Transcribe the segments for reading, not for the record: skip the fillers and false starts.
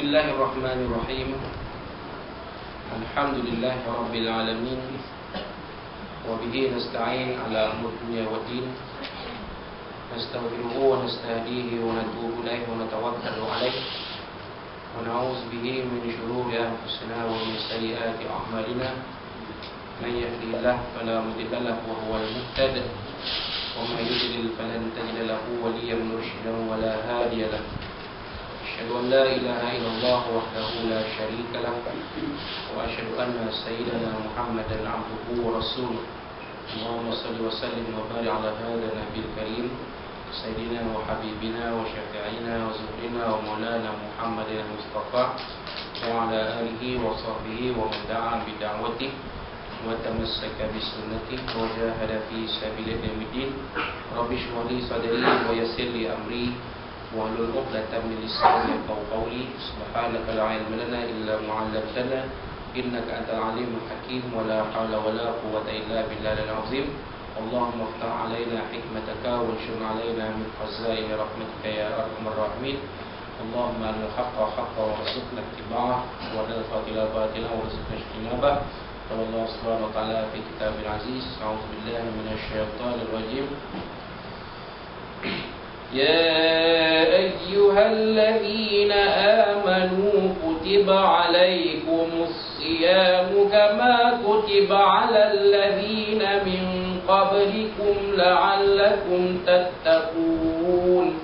Bismillahirrahmanirrahim. Alhamdulillahi rabbil alamin. Wa bihi nasta'in ala umuri dunya waddin. Nastaghfiruhu wa nastahdihi wa natubu ilaihi wa natawakkalu alaihi. Wa na'udzu bihi min shururi anfusina wa min sayyiati a'malina. Man yahdihillahu fala mudilla lahu wa huwal muhtadi. Wa man yudlil falan tajida lahu waliyyan murshidan wa la hadiya lahu. أشهد أن لا إله إلا الله وحده لا شريك له وأشهد أن سيدنا محمدا عبده ورسوله اللهم صل وسلم وبارك على هذا النبي الكريم سيدنا وحبيبنا وشفيعنا وزهرنا ومولانا محمد المصطفى وعلى آله وصحبه ومن دعا بدعوته وتمسك بسنته وجاهد في سبيل الدين رب اشرح لي صدري ويسر لي أمري wahlul 'uqdatam min lisani yafqahu qawli subhanaka la 'ilma lana illa ma 'allamtana innaka antal 'alimul hakim wa la hawla wa la quwwata illa billahil 'azim Allahumma iftah 'alaina hikmataka wa anshur 'alaina min khazaini rahmatika ya arhamar rahimin Allahumma arina al-haqqa haqqan warzuqna ittiba'ah wa arina al-batila batilan warzuqna ijtinabah qala Allah subhanahu wa ta'ala fi kitabil aziz a'udzu billahi minasy syaithanir rajim يا أيها الذين آمنوا كتب عليكم الصيام كما كتب على الذين من قبلكم لعلكم تتقون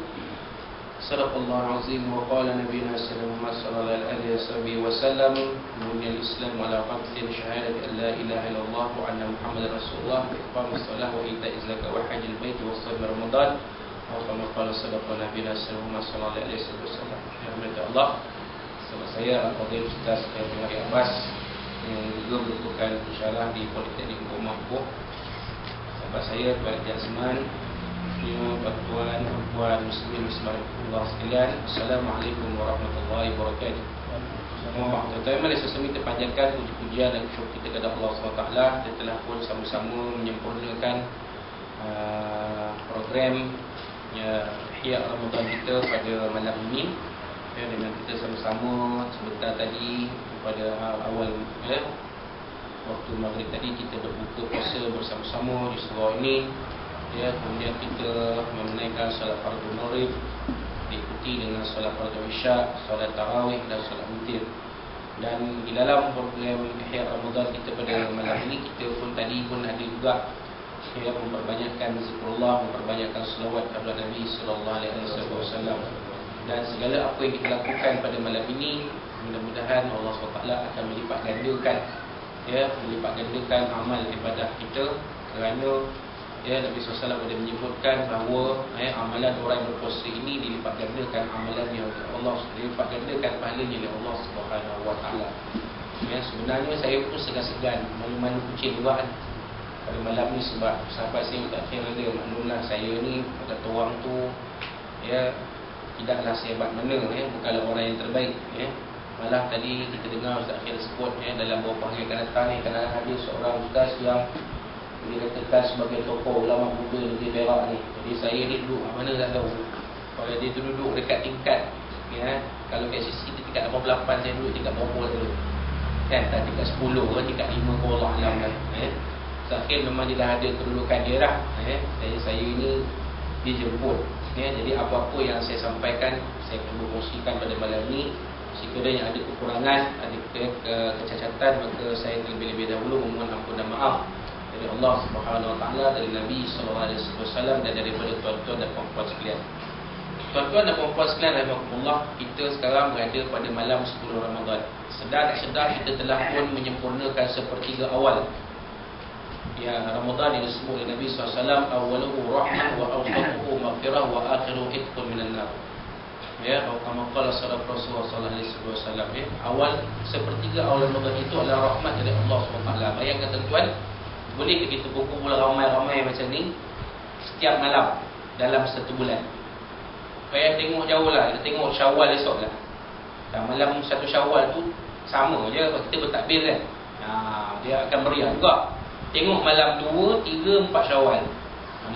صدق الله العظيم وقال نبينا صلى الله عليه وسلم بني الإسلام على خمس شهادة أن لا إله إلا الله وأن محمدا رسول الله وإقام الصلاة وإيتاء الزكاة وحج البيت وصوم رمضان Allahumma qala sadaqa nabiyina sallallahu alaihi wasallam. Alhamdulillah Allah. Sama saya Al-Fadhil Ustaz Khairi Abbas yang juga merupakan pensyarah di Politeknik Umar Mampu. Sahabat saya Tuan Jasman, tuan-tuan, puan muslimin muslimat sekalian. Assalamualaikum warahmatullahi wabarakatuh. Tuan-tuan, mari saya minta panjatkan puji-pujian dan syukur kita kepada Allah SWT. Kita telah pun sama-sama menyempurnakan program Ihya Ramadan kita pada malam ini dengan kita sama-sama sebentar tadi pada awal waktu maghrib tadi kita berbuka puasa bersama-sama di surau ini kemudian kita menunaikan solat fardu maghrib diikuti dengan solat fardu isya, solat tarawih dan solat witir. Dan di dalam program Ihya Ramadan kita pada malam ini kita pun tadi pun ada juga memperbanyakkan zikrullah, memperbanyakkan selawat kepada Nabi sallallahu alaihi wasallam. Dan segala apa yang kita lakukan pada malam ini mudah-mudahan Allah SWT akan melipat gandakan melipat gandakan amal ibadah kita kerana Nabi SAW ada menyebutkan bahawa amalan orang yang berpuasa ini dilipat gandakan amalan yang Allah dilipat gandakan pahalanya oleh Allah SWT. Sebenarnya saya pun segan-segan malu-malu kucing juga pada malam ni sebab sahabat saya tak kira dia maklumlah saya ni kata orang tu tidaklah sehebat mana bukanlah orang yang terbaik malah tadi kita dengar Ustaz Akhil sebut dalam beberapa hari akan datang ni kadang ada seorang ustaz yang dikatakan sebagai tokoh ulama muda negeri Perak ni. Jadi saya ni duduk mana tak tahu kalau dia tu duduk dekat tingkat kalau kat sisi tingkat 88 saya duduk tingkat berapa dulu tak tingkat 10 ke tingkat 5 ke Allah Alam kan Akhir memang dia dah ada kedudukan dia dah saya ini dia jemput jadi apa-apa yang saya sampaikan saya akan berkongsikan pada malam ini. Sekiranya yang ada kekurangan, ada kecacatan, maka saya terlebih-lebih dahulu memohon ampun dan maaf dari Allah Subhanahu Wa Taala, dari Nabi Sallallahu Alaihi Wasallam dan daripada tuan-tuan dan puan-puan sekalian. Tuan-tuan dan puan-puan sekalian rahimakumullah, kita sekarang berada pada malam 10 Ramadan. Sedar tak sedar kita telah pun menyempurnakan sepertiga awal Ramadan yang disebut oleh Nabi SAW awaluhu rahmah wa awsatuhu maghfirah wa akhiruhu itqun minan nar. Atau kama qala Rasulullah sallallahu alaihi wasallam awal sepertiga awal Ramadan itu adalah rahmat dari Allah SWT. Bayangkan tuan-tuan, boleh kita berkumpul ramai-ramai macam ni setiap malam dalam satu bulan. Payah tengok jauh lah, kita tengok Syawal esok lah. Malam satu Syawal tu sama je kalau kita bertakbir kan. Dia akan meriah juga. Tengok malam 2, 3, 4 Syawal.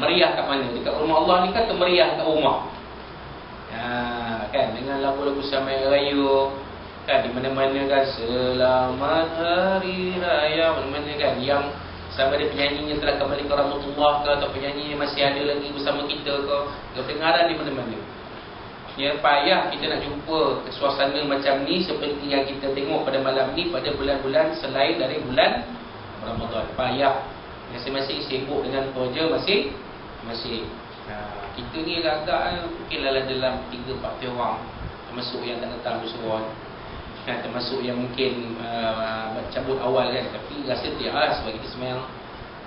Meriah kat mana? Dekat rumah Allah ni kan meriah kat rumah. Kan dengan lagu-lagu Samai Raya, Kan di mana-mana kan selamat hari raya, mana-mana kan yang sama ada penyanyinya telah kembali ke rahmatullah ke, atau penyanyi masih ada lagi bersama kita ke, kedengaran di mana-mana. Ya, payah kita nak jumpa suasana macam ni seperti yang kita tengok pada malam ni pada bulan-bulan selain dari bulan Ramadan. Payah. Masing-masing sibuk dengan kerja masing-masing. Kita ni agak-agak mungkinlah dalam 3-4 orang, termasuk yang tak datang bersuara, termasuk yang mungkin cabut awal kan. Tapi rasa tiap lah sebab kita semayang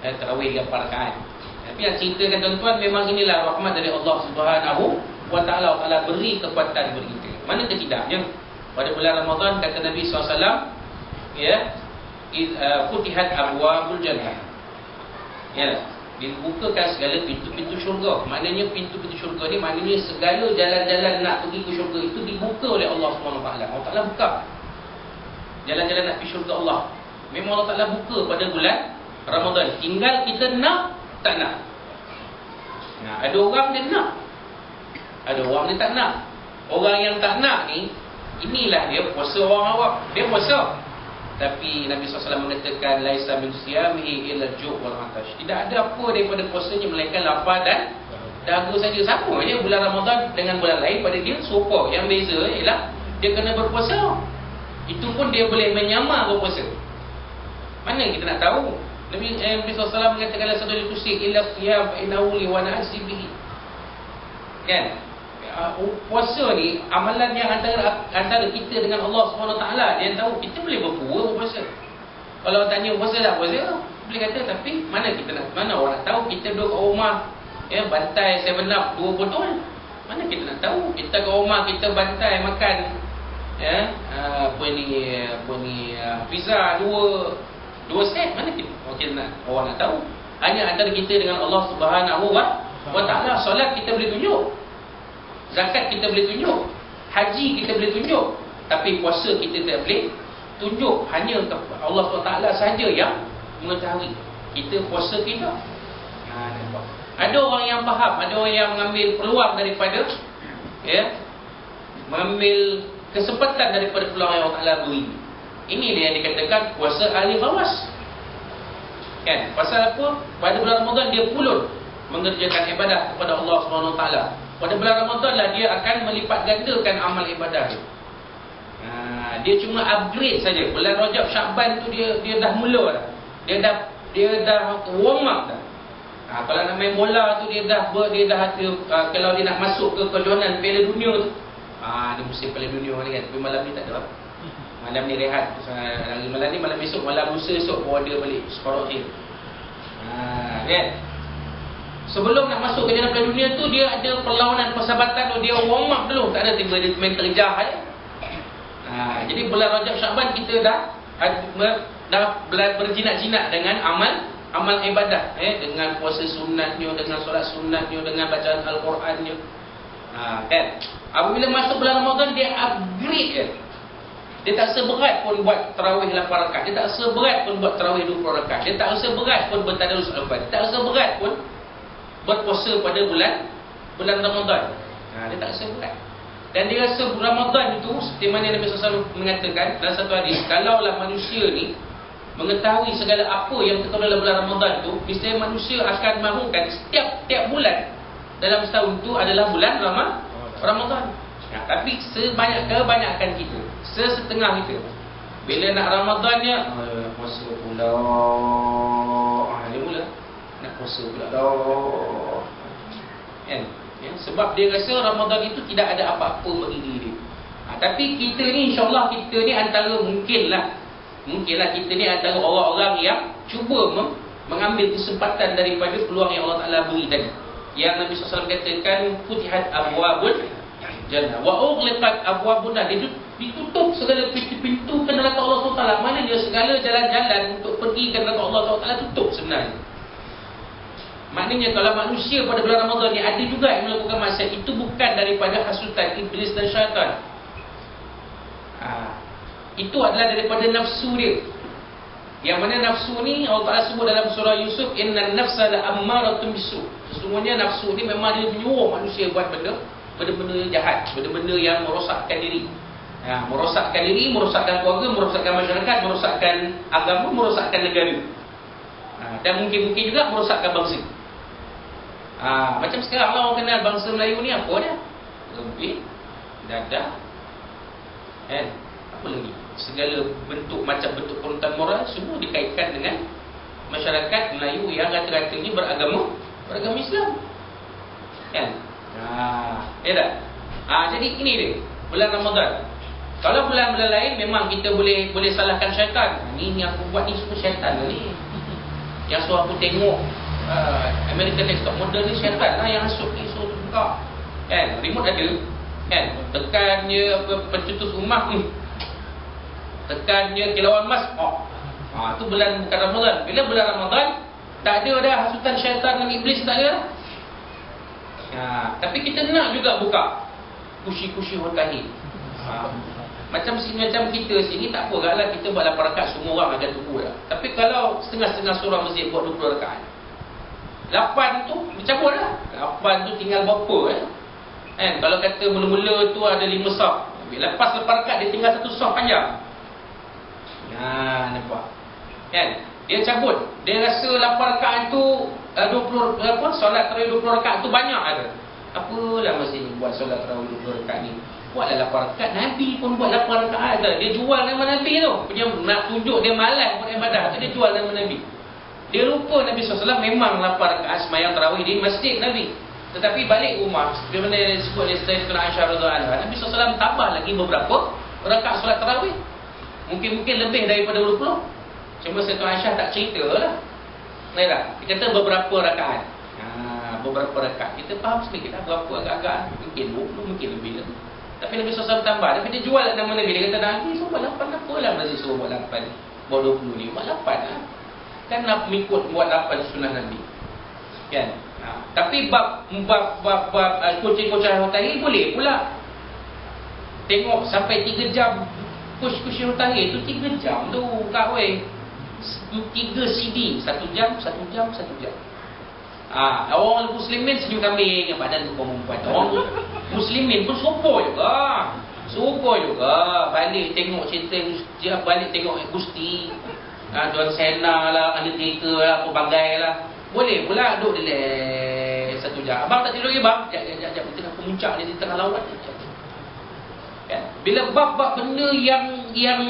tarawih 8 rakaat. Tapi yang ceritakan tuan-tuan, memang inilah rahmat dari Allah Subhanahu wa ta'ala. Allah beri kekuatan kepada kita. Mana ketidaknya pada bulan Ramadan kata Nabi SAW, ya, futihat abwabul jannah, ya, dibukakan segala pintu-pintu syurga. Maknanya pintu-pintu syurga ni maknanya segala jalan-jalan nak pergi ke syurga itu dibuka oleh Allah SWT. Allah Ta'ala buka jalan-jalan nak pergi syurga Allah. Memang Allah Ta'ala buka pada bulan Ramadan. Tinggal kita nak tak nak. Ada orang dia nak, ada orang dia tak nak. Orang yang tak nak ni, inilah dia puasa orang awam. Dia puasa, tapi Nabi SAW mengatakan laisa min siyamihi illa ju' wal atash. Tidak ada apa daripada puasanya melainkan lapar dan dahaga saja. Sama je bulan Ramadan dengan bulan lain pada dia serupa. Yang beza ialah dia kena berpuasa. Itu pun dia boleh menyamar berpuasa. Mana kita nak tahu? Nabi SAW mengatakan la sadul tusik illa qiyam fa innahu li wa nasibihi. Kan? Puasa ni amalan yang antara kita dengan Allah SWT. Dia tahu kita boleh berpuasa. Kalau tanya puasa tak puasa, boleh kata, tapi mana kita nak, mana orang nak tahu? Kita duduk kat rumah, ya, bantai 7up 2 botol. Mana kita nak tahu? Kita kat rumah kita bantai makan, ya, apa ni pizza 2 set. Mana kita nak, orang nak tahu? Hanya antara kita dengan Allah Subhanahu wa ta'ala. Solat kita boleh tunjuk, zakat kita boleh tunjuk, haji kita boleh tunjuk, tapi puasa kita tak boleh tunjuk. Hanya Allah SWT sahaja yang mengetahui kita puasa kita. Ada orang yang faham, ada orang yang mengambil peluang daripada, ya, mengambil kesempatan daripada peluang yang Allah Ta'ala beri. Ini dia yang dikatakan puasa ahli khawas. Kan? Pasal apa? Pada bulan Ramadan dia pulun mengerjakan ibadah kepada Allah SWT. Pada bulan Ramadan lah dia akan melipat gandakan amal ibadah dia. Dia cuma upgrade saja. Bulan Rajab Syakban tu dia dah mula dah. Dia dah warm up dah. Kalau nak main bola tu dia dah ada, kalau dia nak masuk ke kejohanan Piala Dunia tu. Dia musim Piala Dunia ni kan. Tapi malam ni tak ada. Malam ni rehat. Malam ni malam esok, malam lusa esok order balik Sporot Hill. Kan? Sebelum nak masuk ke dalam Piala Dunia tu dia ada perlawanan persahabatan tu, dia warm up dulu. Tak ada tiba dia main terjah aja. Jadi bulan Rajab Syakban kita dah berjinak-jinak dengan amal ibadah, dengan puasa sunatnya, dengan solat sunatnya, dengan bacaan Al-Qurannya. Kan? Apabila masuk bulan Ramadan dia upgrade je. Dia tak seberat pun buat tarawih 8 rakaat. Dia tak seberat pun buat tarawih 20 rakaat. Dia tak seberat pun bertadarus Al-Quran. Dia tak seberat pun berpuasa pada bulan Ramadan. Dia tak rasa berat. Dan dia rasa Ramadan itu, seperti mana Nabi SAW mengatakan dalam satu hadis, kalaulah manusia ni mengetahui segala apa yang terkena dalam bulan Ramadan tu, mesti manusia akan mahukan setiap bulan dalam setahun tu adalah bulan Ramadan. Tapi kebanyakan kita, setengah kita, bila nak Ramadannya puasa pula. Dia mula nak puasa pula dah. Kan? Ya, sebab dia rasa Ramadan itu tidak ada apa-apa bagi diri dia. Tapi kita ni, insyaAllah kita ni antara mungkinlah kita ni antara orang-orang yang cuba mengambil kesempatan daripada peluang yang Allah Ta'ala beri tadi. Yang Nabi SAW katakan futihat abwabul jannah wa ughliqat abwabun nar. Ditutup segala pintu-pintu ke neraka Allah SWT. Maknanya segala jalan-jalan untuk pergi ke neraka Allah SWT tutup sebenarnya. Maknanya kalau manusia pada bulan Ramadan ni ada juga yang melakukan maksiat, itu bukan daripada hasutan iblis dan syaitan. Itu adalah daripada nafsu dia. Yang mana nafsu ni Allah Ta'ala sebut dalam surah Yusuf, innan nafsa la'ammaratun bisu. Sesungguhnya nafsu ni memang dia menyuruh manusia buat benda-benda jahat, benda-benda yang merosakkan diri. Merosakkan diri, merosakkan keluarga, merosakkan masyarakat, merosakkan agama, merosakkan negara. Dan mungkin juga merosakkan bangsa. Macam sekarang lah orang kenal bangsa Melayu ni apa dia? Lebih, dadah, apa lagi? Segala bentuk, macam bentuk konten moral semua dikaitkan dengan masyarakat Melayu yang rata-ratanya beragama Islam. Kan? Ya tak? Jadi ini dia, bulan Ramadan. Kalau bulan-bulan lain memang kita boleh salahkan syaitan. Ni aku buat ni semua syaitan ni. Yang suruh aku tengok American Next Top Model ni syaitan lah yang hasut ni, suruh buka. Kan? Remote ada. Kan? Tekan je pencetus rumah ni. Tekan je kilauan emas. Tu bulan bukan Ramadan. Bila bulan Ramadan tak ada dah hasutan syaitan dan iblis, tak ada. Tapi kita nak juga buka kushi-kushi hotahid. Macam kita sini tak apa lah, kita buat 8 rakaat semua orang akan tunggu dah. Tapi kalau setengah-setengah surah masjid buat 20 rakaat, 8 tu bercabut lah. 8 tu tinggal berapa kan? Kalau kata mula-mula tu ada 5 saf, lepas 8 rakaat dia tinggal 1 saf panjang. Nampak kan? Dia cabut. Dia rasa 8 rakaat tu 20 solat tarawih 20 rakaat tu banyak ada. Apalah mesti ni buat solat tarawih 20 rakaat ni. Buatlah 8 rakaat. Nabi pun buat 8 rakaat dah. Dia jual nama Nabi tu. Punya nak tunjuk dia malas buat ibadah tu, dia jual nama Nabi. Dia lupa Nabi SAW memang 8 rakaat sembahyang tarawih di masjid Nabi. Tetapi balik rumah, bagaimana disebut oleh Sayyidatuna Aisyah radhiyallahu anha, Nabi SAW tambah lagi beberapa rakaat solat tarawih. Mungkin lebih daripada 20. Cuma Sayyidatuna Aisyah tak cerita lah. Dia kata beberapa rakaat. Beberapa rakaat. Kita faham sedikit lah berapa agak-agak. Mungkin 20, mungkin lebih lagi. Tapi Nabi SAW tambah. Tapi dia jual nama Nabi. Dia kata Nabi suruh buat 8. Apalah Nabi suruh buat 8, buat 20 ni. Buat 8 lah. Kan nak mengikut buat 8 sunnah Nabi. Kan? Tapi bab kucing-kucing hotahid boleh pula. Tengok sampai 3 jam. Kucing hotahid tu 3 jam tu Kak weh. 3 CD 1 jam, 1 jam, 1 jam. Orang muslimin senyum kambing yang badan tu perempuan. Orang muslimin pun serupa juga. Balik tengok cerita, balik tengok Gusti, John Cena lah, Undertaker lah, apa bagai lah. Boleh pula duduk dia 1 jam. Abang tak tidur lagi bang? Sekejap, di tengah pemuncak dia, di tengah lawan. Kan? Bila bab-bab benda yang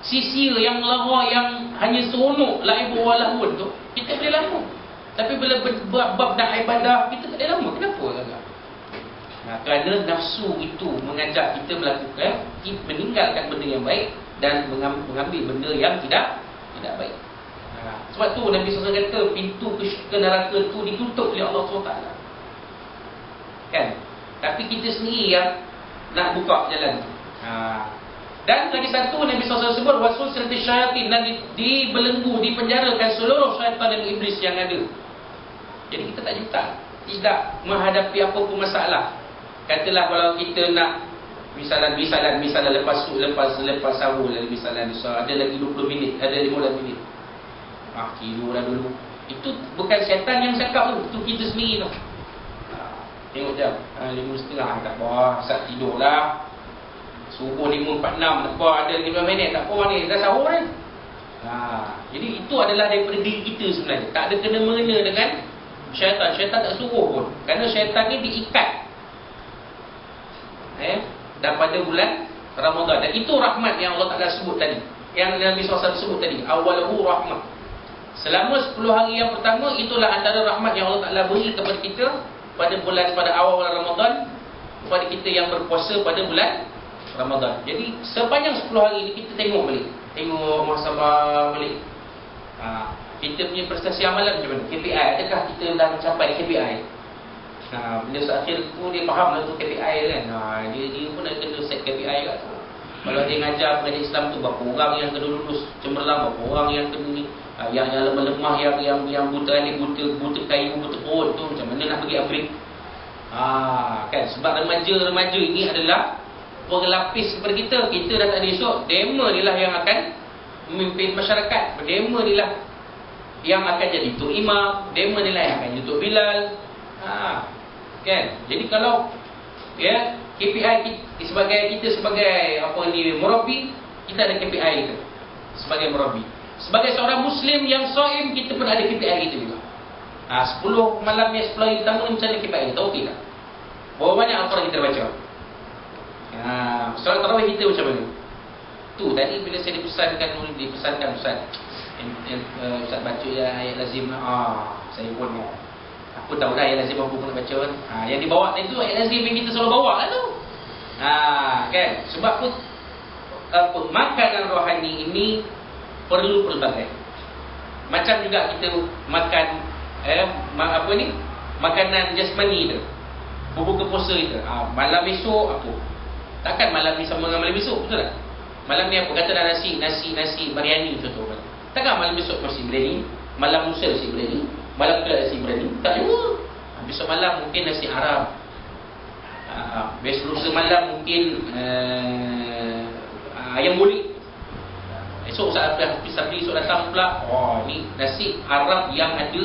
sia-sia, yang lara, yang hanya seronok laibu walahun tu, kita boleh lama. Tapi bila bab dah ibadah, kita tak boleh lama. Kenapa agak? Kerana nafsu itu mengajak kita melakukan, meninggalkan benda yang baik dan mengambil benda yang tidak baik. Sebab tu Nabi SAW kata pintu ke neraka tu ditutup oleh Allah SWT. Kan? Tapi kita sendiri yang nak buka jalan tu. Dan lagi satu Nabi SAW sebut wasul sirti syaitan, dan dibelenggu, dipenjarakan seluruh syaitan dan iblis yang ada. Jadi kita tidak menghadapi apa-apa masalah. Katalah kalau kita nak misalan lepas sahur, misalan ada lagi 20 minit, ada 15 minit. Tidur dah dulu. Itu bukan syaitan yang cakap tu, itu kita sendiri tu. Tengok jam 5.30, tak apa, saat tidur lah. Subuh 5.46, tak apa, ada 15 minit, tak apa ni, dah sahur ni. Jadi itu adalah daripada diri kita sebenarnya. Tak ada kena-mengena dengan syaitan. Syaitan tak suruh pun. Kerana syaitan ni diikat pada bulan Ramadan. Dan itu rahmat yang Allah Ta'ala sebut tadi, yang Nabi SAW sebut tadi, awalahu rahmat. Selama 10 hari yang pertama, itulah antara rahmat yang Allah Ta'ala beri kepada kita pada awal bulan Ramadan, kepada kita yang berpuasa pada bulan Ramadan. Jadi sepanjang 10 hari ini kita tengok balik, tengok muhasabah balik. Kita punya prestasi amalan macam mana? KPI, adakah kita dah mencapai KPI? Bila seakhir tu dia faham lah tu KPI kan. Dia pun ada kena set KPI kat tu. Kalau dia ngajar pengajian Islam tu, berapa orang yang kena lulus cemerlang, berapa orang yang kena ni, yang lemah-lemah, yang buta ni, buta kayu, buta perut tu, macam mana nak bagi upgrade? Kan, sebab remaja ini adalah pelapis kepada kita. Kita dah tak ada esok, dema ni lah yang akan memimpin masyarakat. Dema ni lah yang akan jadi tok imam, dema ni lah yang akan jadi tok Bilal. Kan, jadi kalau KPI kita sebagai apa ni murabi, kita ada KPI kita sebagai murabi. Sebagai seorang Muslim yang shaim, kita pun ada KPI kita juga. 10 malam ni 10 hari pertama ni macam mana KPI kita? Okey tak? Berapa banyak Al-Quran kita baca? Solat tarawih kita macam mana? Tu tadi bila saya dipesankan Ustaz, Ustaz baca ayat lazim. Saya pun aku tahu dah ayat lazim apa pun nak baca kan. Yang dibawa tadi tu ayat lazim yang kita selalu bawa lah tu. Kan? Sebab apa makanan rohani ini perlu pelbagai. Macam juga kita makan makanan jasmani tu. Berbuka puasa kita. Malam esok apa? Takkan malam ni sama dengan malam esok, betul tak? Malam ni apa? Kata dah nasi biryani contoh kan. Takkan malam esok nasi biryani, malam lusa nasi biryani, malam pula nasi biryani. Tak juga. Besok malam mungkin nasi Arab. Besok lusa malam mungkin ayam bulik. Esok Ustaz Sabri esok datang pula, ni nasi Arab yang ada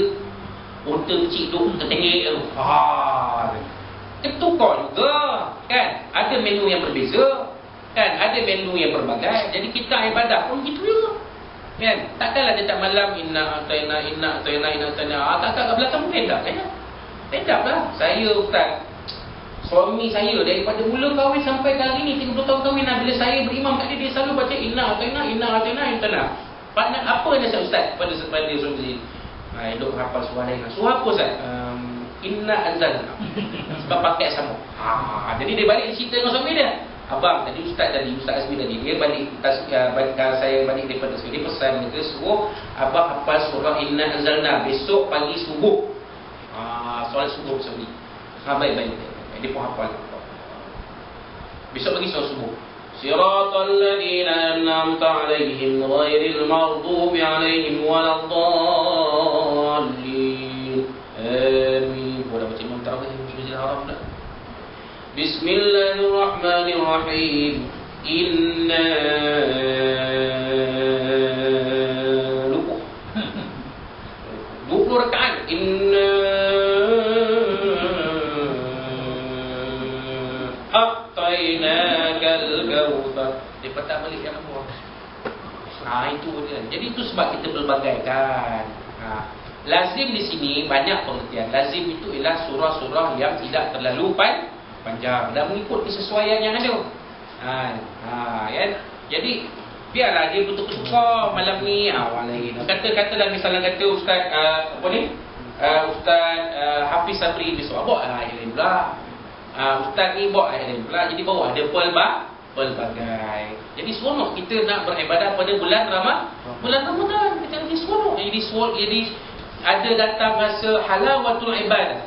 unta kecil tu, unta tengik tu. Tukar juga kan, ada menu yang berbeza kan, ada menu yang berbagai. Jadi kita ibadah pun gitu juga kan. Takkanlah dia tak malam inna atayna tak belakang pun edap kan. Edap lah. Saya Ustaz, suami saya daripada mula kahwin sampai kali ni 30 tahun kahwin, bila saya berimam kat dia selalu baca inna atayna. Apa nasihat Ustaz pada suami saya? Duk hafal surah lain. Surah apa Ustaz? Inna anzalna. Sebab pakai sama. Jadi dia balik cerita dengan suami dia. Abang tadi Ustaz Azmi tadi dia balik saya balik daripada sini, dia pesan dia suruh abang hafal surah Inna anzalna besok pagi subuh. Solat subuh sekali. Baik. Dia pun hafal. Besok pagi solat subuh. Siratal ladzina an'amta 'alaihim ghairil maghdubi 'alaihim waladdallin. Amin. Boleh baca Imam Tarawih Masjidil Haram dah. Bismillahirrahmanirrahim. Inna lupa 20 rakaat. Inna a'tainakal kautsar. Dia patah balik yang apa? Itu dia. Jadi itu sebab kita berbagaikan. Lazim di sini banyak pengertian. Lazim itu ialah surah-surah yang tidak terlalu panjang dan mengikut kesesuaian yang ada. Kan? Jadi biarlah dia bertukar malam ni awal lain. Katalah misalnya kata Ustaz Ustaz Hafiz Sabri besok bawa ayat lain pula. Ustaz ni bawa ayat lain pula. Jadi bawa ada pelbagai. Jadi seronok kita nak beribadah pada bulan Ramadan. Kita lagi seronok. Jadi ada datang rasa halawatul ibadah,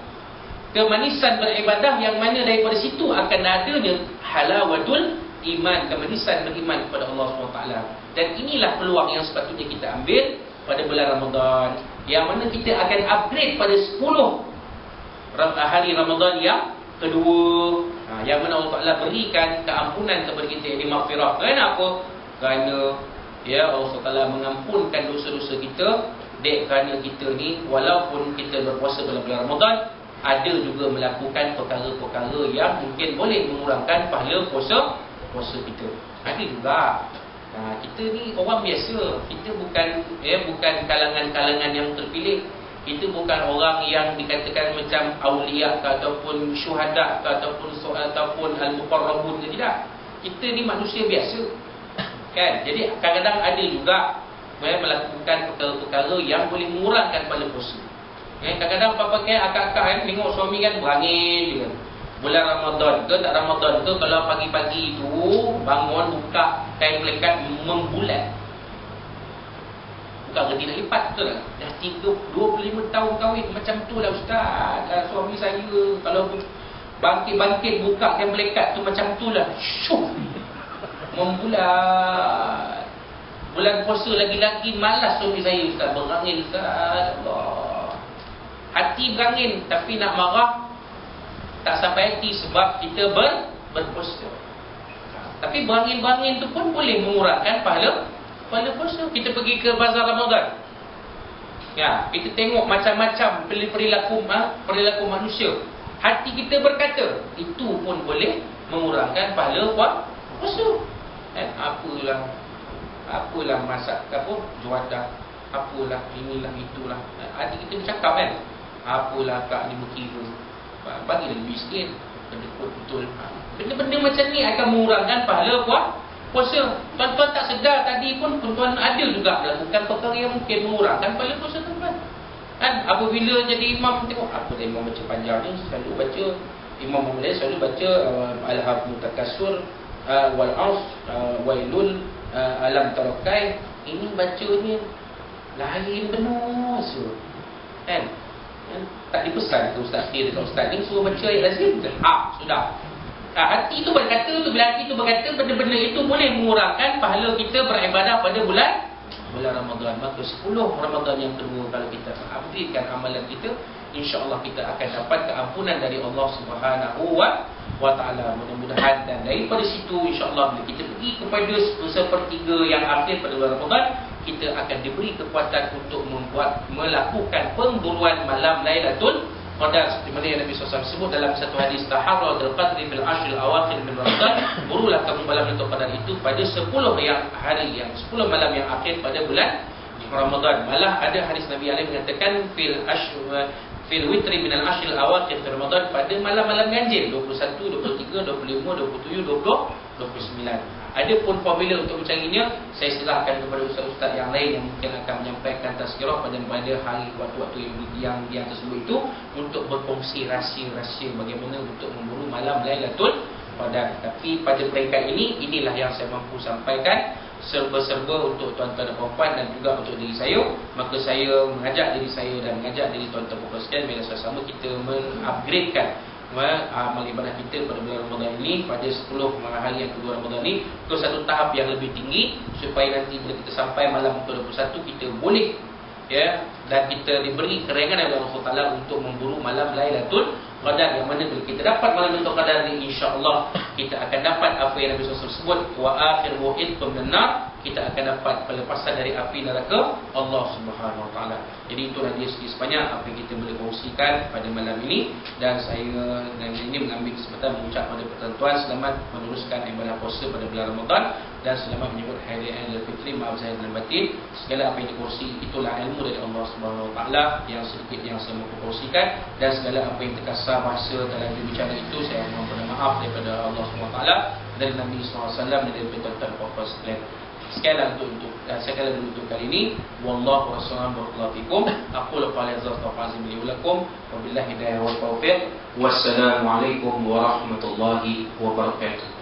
kemanisan beribadah, yang mana daripada situ akan adanya halawatul iman, kemanisan beriman kepada Allah SWT. Dan inilah peluang yang sepatutnya kita ambil pada bulan Ramadan, yang mana kita akan upgrade pada 10 hari Ramadan yang kedua, yang mana Allah Ta'ala berikan keampunan kepada kita, yang maghfirah. Kenapa? Kerana Allah SWT mengampunkan dosa-dosa kita. Kerana kita ni walaupun kita berpuasa bulan Ramadan, ada juga melakukan perkara-perkara yang mungkin boleh mengurangkan pahala puasa kita. Ada juga. Kita ni orang biasa. Kita bukan kalangan-kalangan yang terpilih. Kita bukan orang yang dikatakan macam awliya ke, ataupun syuhada ke, ataupun al-muqarrabun ke, tidak. Kita ni manusia biasa. Kan? Jadi kadang-kadang ada juga melakukan perkara-perkara yang boleh mengurangkan pahala puasa. Kadang-kadang pakai akak-akak kan, tengok suami kan berangin je. Bulan Ramadan ke tak Ramadan ke, kalau pagi-pagi tu bangun buka kain melekat membulat. Buka gerti nak lipat, betul tak? Dah 25 tahun kahwin macam tu lah Ustaz. Suami saya kalau bangkit-bangkit buka kain melekat tu macam tu lah. Syuh, membulat. Bulan puasa lagi-lagi malas suami saya Ustaz, berangin Ustaz. Allah, hati berangin tapi nak marah tak sampai hati sebab kita berpuasa. Tapi berangin-berangin tu pun boleh mengurangkan pahala puasa. Kita pergi ke bazar Ramadan, kita tengok macam-macam perilaku manusia. Hati kita berkata itu pun boleh mengurangkan pahala puasa. Apalah masak apa juadah, apalah inilah itulah. Adik kita bercakap kan, apalah kak ni berkira, bagi lebih sikit, betul. Benda-benda macam ni akan mengurangkan pahala puasa. Tuan-tuan tak sedar tadi pun tuan-tuan ada juga melakukan perkara yang mungkin mengurangkan pahala puasa tuan-tuan. Kan apabila jadi imam, tengok apa dia imam baca panjang ni, selalu baca Imam Muhammad selalu baca Al-Haqqul Takasur, wal aus, wailul, alam tarakai. Ini bacanya lain benar kan? Tak dipesan ke ustaz dia dekat ustaz ni suruh baca ayat lazim ke? Sudah. Hati tu berkata tu, bila hati tu berkata benda-benda itu boleh mengurangkan pahala kita beribadah pada bulan Ramadan. Maka 10 Ramadan yang kedua kalau kita updatekan amalan kita, insya-Allah kita akan dapat keampunan dari Allah Subhanahu wa taala. Mudah-mudahan, dan daripada situ insya-Allah bila kita pergi kepada sepertiga yang akhir pada bulan Ramadan, kita akan diberi kekuatan untuk melakukan pemburuan malam Lailatul Qadar, seperti mana yang Nabi SAW sebut dalam satu hadis, taharrul qadri bil ashril awakhir min Ramadan, burulah kamu malam Lailatul Qadar itu pada 10 malam yang akhir pada bulan Ramadan. Malah ada hadis Nabi alaihi mengatakan fil witri min al ashril awakhir fi Ramadan, pada malam-malam ganjil 21, 23, 25, 27, 20, 29. Adapun formula untuk mencarinya, saya serahkan kepada ustaz-ustaz yang lain yang mungkin akan menyampaikan tazkirah pada hari waktu-waktu yang tersebut itu, untuk berkongsi rahsia-rahsia bagaimana untuk memburu malam Lailatul Qadar. Tapi pada peringkat ini, inilah yang saya mampu sampaikan serba-serba untuk tuan-tuan dan puan-puan, dan juga untuk diri saya. Maka saya mengajak diri saya dan mengajak diri tuan-tuan dan puan-puan sekalian, bila sama-sama kita mengupgradekan amal ibadah kita pada bulan Ramadan ini, pada 10 hari yang kedua Ramadan ini, ke satu tahap yang lebih tinggi, supaya nanti bila kita sampai malam 21 kita boleh dan kita diberi kerengan oleh Allah Taala untuk memburu malam Lailatul Qadar, yang mana bila kita dapat malam Lailatul Qadar ini, insya-Allah kita akan dapat apa yang Nabi SAW sebut, wa akhiru idkum minan, kita akan dapat pelepasan dari api neraka Allah Subhanahu Wa Taala. Jadi itulah dia sedikit sebanyak apa yang kita boleh kongsikan pada malam ini, dan saya ini mengambil kesempatan mengucap pada tuan-tuan selamat meneruskan ibadah puasa pada bulan Ramadan, dan selamat menyambut Hari Raya Aidilfitri. Maaf zahir dan batin, segala apa yang dikongsi itulah ilmu dari Allah Subhanahu Wa Taala yang sedikit yang saya mahu kongsikan, dan segala apa yang terkasar bahasa dalam bicara itu saya mohon maaf daripada Allah Subhanahu Wa Taala, dari Nabi SAW, dan dari tuan-tuan puan-puan sekalian. Sekianlah untuk kali ini. Wallahu a'lam bishawab. Aqulu qawli hadza wa astaghfirullahi li wa lakum. Wabillahi hidayah wal taufiq. Wassalamualaikum warahmatullahi wabarakatuh.